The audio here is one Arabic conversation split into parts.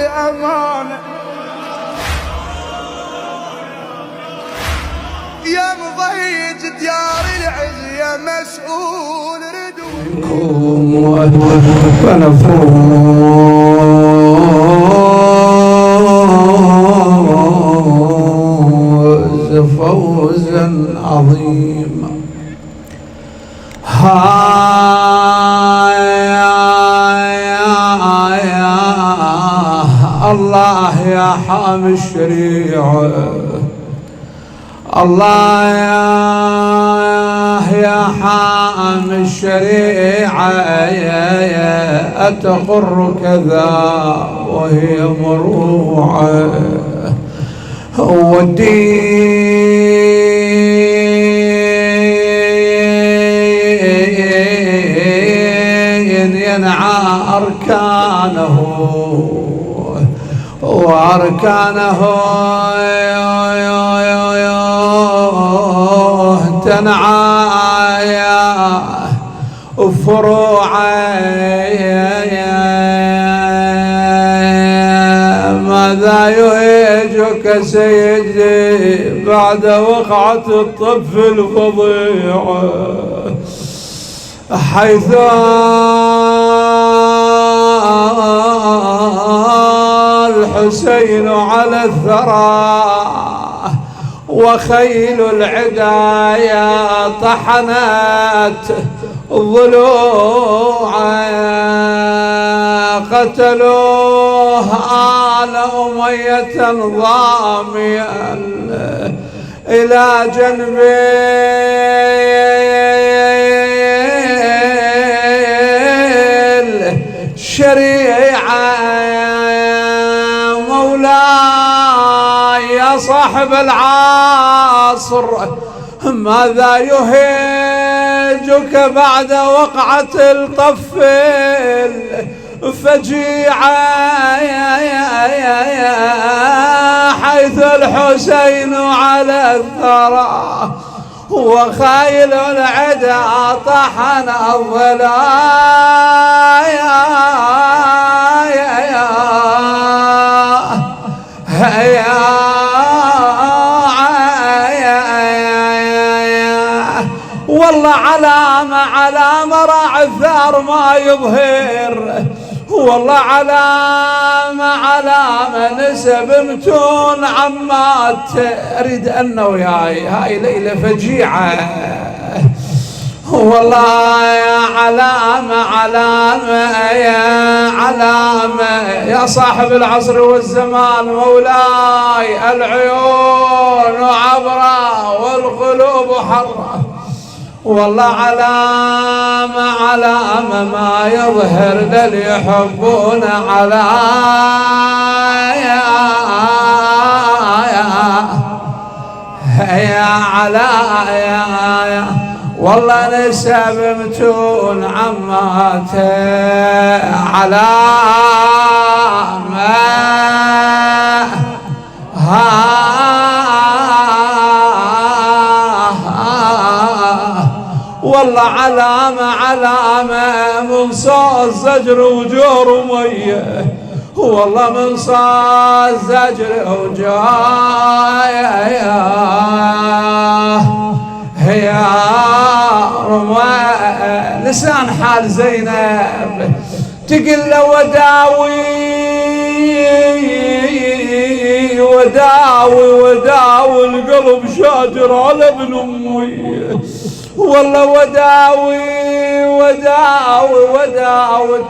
أمانة يا مضيج ديار العز يا مسؤول ردوكم فنفوز فوزا عظيما. الله يا حامي الشريعة، الله يا حامي الشريعة، أتقر كذا وهي مروعة، والدين ينعى أركانه وأركانه تنعى فروعه. ماذا يهيجك سيدي بعد وقعة الطف الفظيعة، حيث الحسين على الثرى وخيل العدايا طحنت ضلوعا، قتلوه آل أمية ضاميا إلى جنب الشريعة. مولاي يا صاحب العصر، ماذا يهيجك بعد وقعة الطف الفجيعة، حيث الحسين على الثرى وخيل العدا طحن الظلايا. والله علامة راعي الثار ما يظهر، والله علامة نسب متون عمات. أريد أن وياي هاي ليلة فجيعة، والله يا علامة يا صاحب العصر والزمان. مولاي العيون عبرة والقلوب حرة، والله علامة ما يظهر للي يحبون يا والله نسب متون عماته علامة. والله علامة من صوت زجر وجور ومية، والله من صوت زجر وجاية يا رمى. لسان حال زينب تقل وداوي القلب شاجر على ابن امي، والله وداوي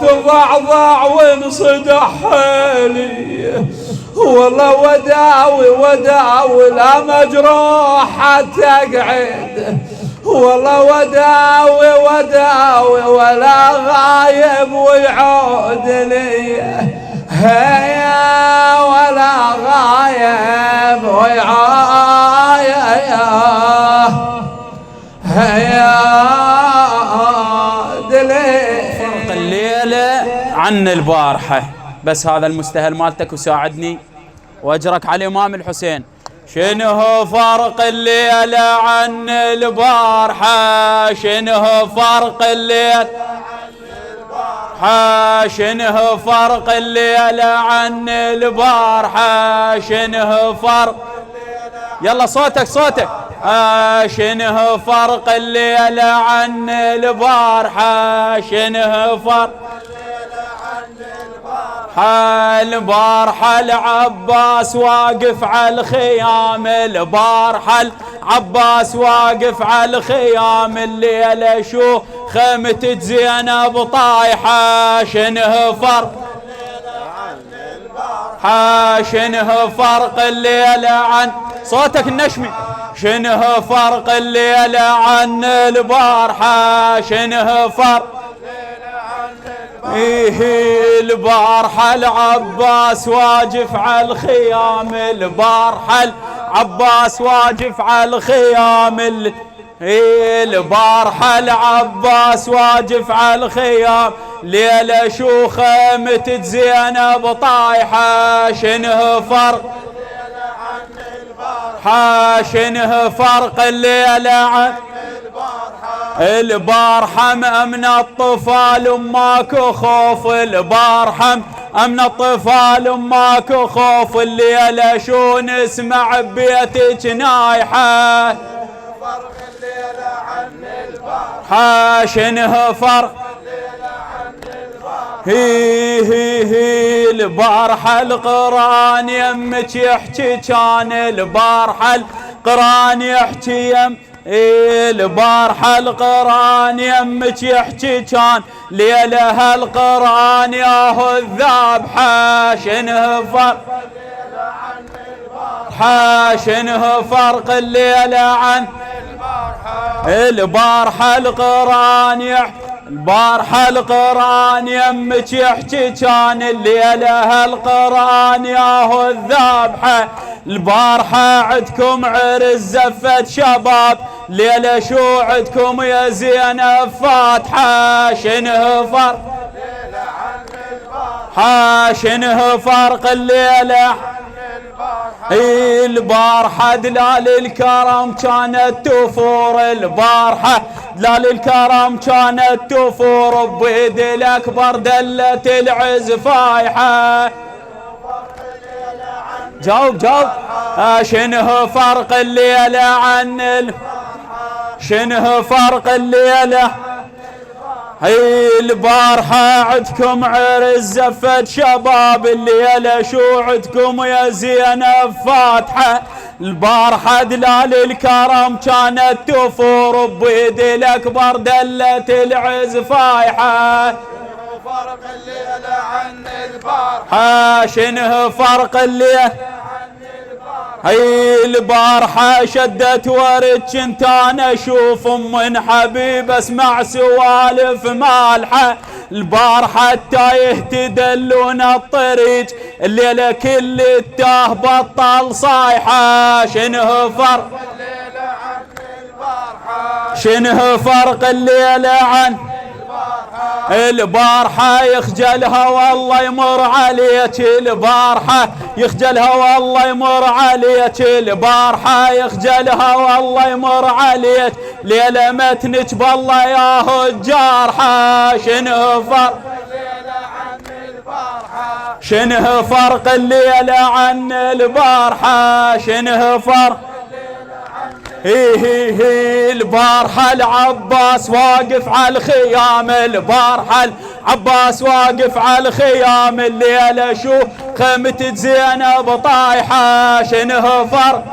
تضعضع وانصدح حالي، والله وداوي لا مجروح حتى اقعد، والله وداوي ولا غايب ويعود لي، هيا ولا غايب ويعود لي. فرق الليلة عن البارحة، بس هذا المستهل مالتك وساعدني واجرك على الإمام الحسين. شنو هو فرق الليلة عن البارحة؟ شنو هو فرق الليلة عن البارحة؟ شنه فرق الليلة عن البارحة شنه فرق يلا صوتك شنه فرق الليلة عن البارحة شنه فرق البارحة العباس واقف على الخيام البارحة العباس واقف على الخيام الليلة شو خيمة زينب طايحة شنه فرق شنه فرق الليلة عن صوتك النشمي شنه فرق الليلة عن البارحة شنه فرق البارحة العباس واقف على الخيام البارحة العباس واقف على الخيام البارحة العباس واقف على الخيام ليلة شو خيمة زينب طايحة شنه فرق شنه فرق الليلة عن البارحة من الطفال ماكو خوف البارحة من الطفال ماكو خوف الليلة شو نسمع بيتك نايحة فرق الليلة عن البارحة شنه فرق هي البارحة القرآن يمك يحكي كان البارحة القرآن يحكي يم البارحة القرآن يمك يحكي كان ليلة القرآن ياهو الذابحة شنه فرق شنه فرق الليلة عن البارحة القرآن يحكي البارحة القرآن يمك يحكي كان الليلة القرآن ياهو الذابحة البارحة عدكم عرس زفت شباب ليلة شو عدكم يا زينب فاتحة شنه فرق شنه فرق الليلة البارحة دلال الكرم كانت تفور البارحة دلال الكرم كانت تفور بيد الأكبر دلت العز فايحة جاوب شنه فرق الليلة عن شنه فرق الليلة البارحة عدكم عرس زفت شباب الليلة شو عدكم يا زينب فاتحة البارحة دلال الكرم كانت تفور بيد الأكبر دلت العز فايحة فرق الليلة عن البارحة شنه فرق الليلة البارحة شدت ورد كنت انا اشوف من حبيب اسمع سوالف مالحة البارحة التايه تدلون الطريق الليلة كل التاه بطل صايحة شنه فرق الليلة عن البارحة شنه فرق الليلة عن البارحة يخجلها والله يمر عليك البارحة يخجلها والله يمر عليك البارحة يخجلها والله يمر عليك ليلة متنك بالله ياهو الجارحة شنه فرق شنه فرق الليلة عن البارحة شنه فرق هي البارحة العباس واقف على الخيام البارحة العباس واقف على الخيام الليلة شو خيمة زينب طايحة شنه فرق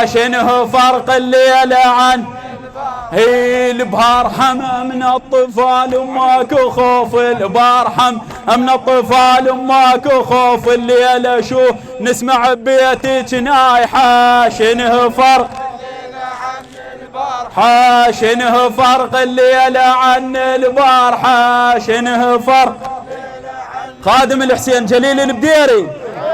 شنه فرق الليلة عن البارحة من الطفال ماكو خوف البارحة من الطفال ماكو خوف الليلة شو نسمع بيتك نايحة شنه فرق شنه فرق الليلة عن البارحة شنه فرق خادم الحسين جليل البديري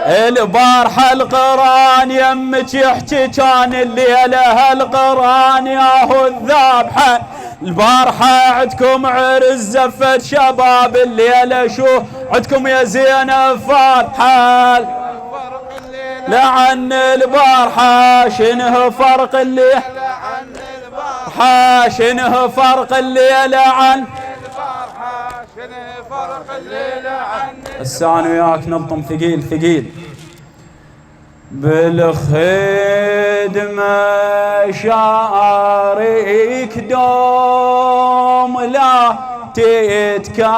البارحة القرآن يمك يحكي كان الليلة القرآن ياهو الذابحة البارحة عدكم عرس زفت شباب الليلة شو عدكم يا زينب فاتحة لعن البارحة شنه فرق الليلة شنه فرق الليلة عن شنو فرق الليلة عن السان وياك نلطم ثقيل ثقيل. بالخدمة شارك دوم لا تتكبر،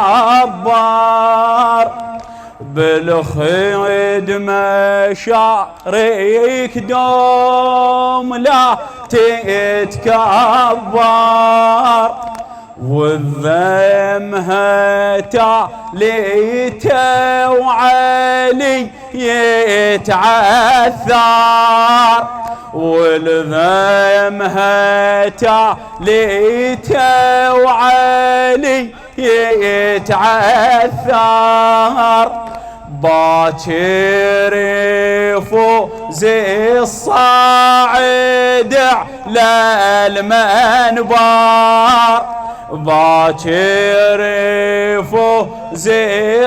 بالخدمة شارك دوم لا تتكبر، والذمها تاليته وعلي يتعثر، والذمها تاليته وعلي يتعثر، باكر يفوز الصاعد على المنبر، باكر يفوز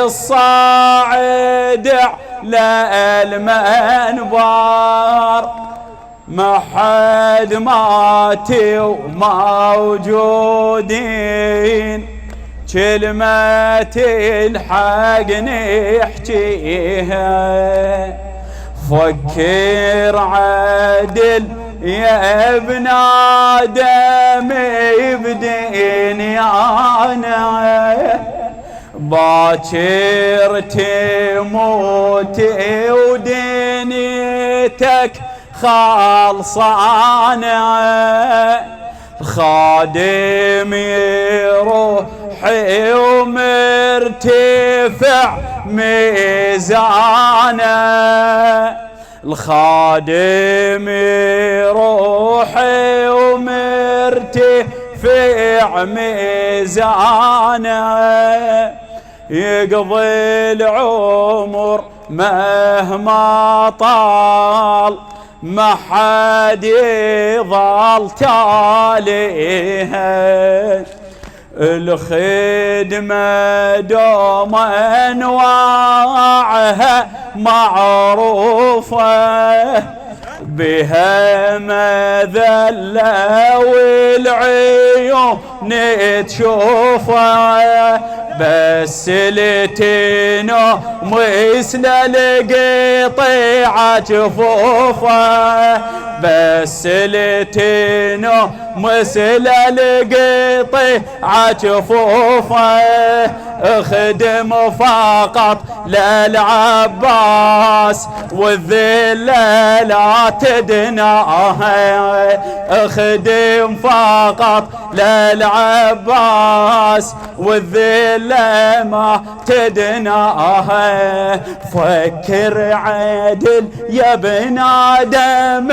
الصاعد على المنبر، ما حد ماتوا موجودين كلمة الحق نحكيها، فكر عدل يا ابن آدم بدنيانا، باكر تموت ودنيتك خالصانة، خادم يروح ومرتفع ميزانه، الخادم يروح ومرتفع ميزانه، يقضي العمر مهما طال ما حد يظل تاليها، الخدمة دوم أنواعها معروفة، بها مذلة والعيون تشوفها، بس التينو مثل القطيعة جفوفه، بس التينو مثل القطيعة جفوفه، اخدم فقط للعباس والذلة لا تدناها، اخدم فقط للعباس والذلة ما تدناها، فكر عدل يا ابن آدم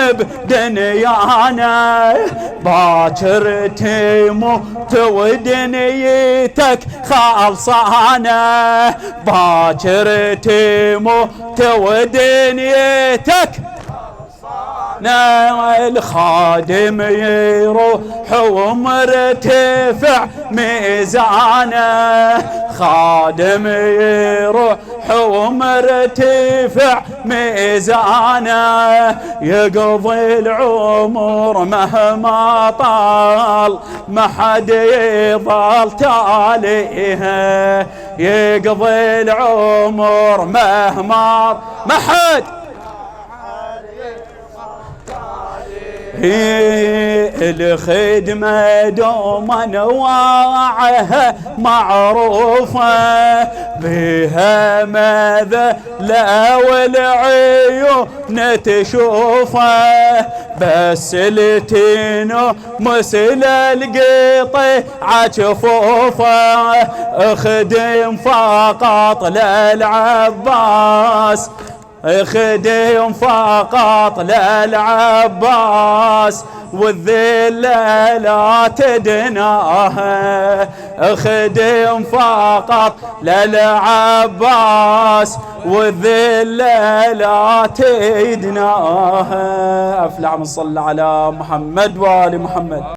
بدنيانا، باكر تموت ودنيتك خالصانة، باكر تموت ودنيتك الخادم يروح ومرتفع ميزانه، خادم يروح ومرتفع ميزانه، يقضي العمر مهما طال ما حد يظل تاليها، يقضي العمر مهما ما حد الخدمة دوم أنواعها معروفة، بها مذلة والعيون تشوفه، بس التينو مثل القطيعة جفوفه، اخدم فقط للعباس، اخدم فقط للعباس والذلة لا تدناها، اخدم فقط للعباس والذلة لا تدناها. أفلح من صلى على محمد وآل محمد.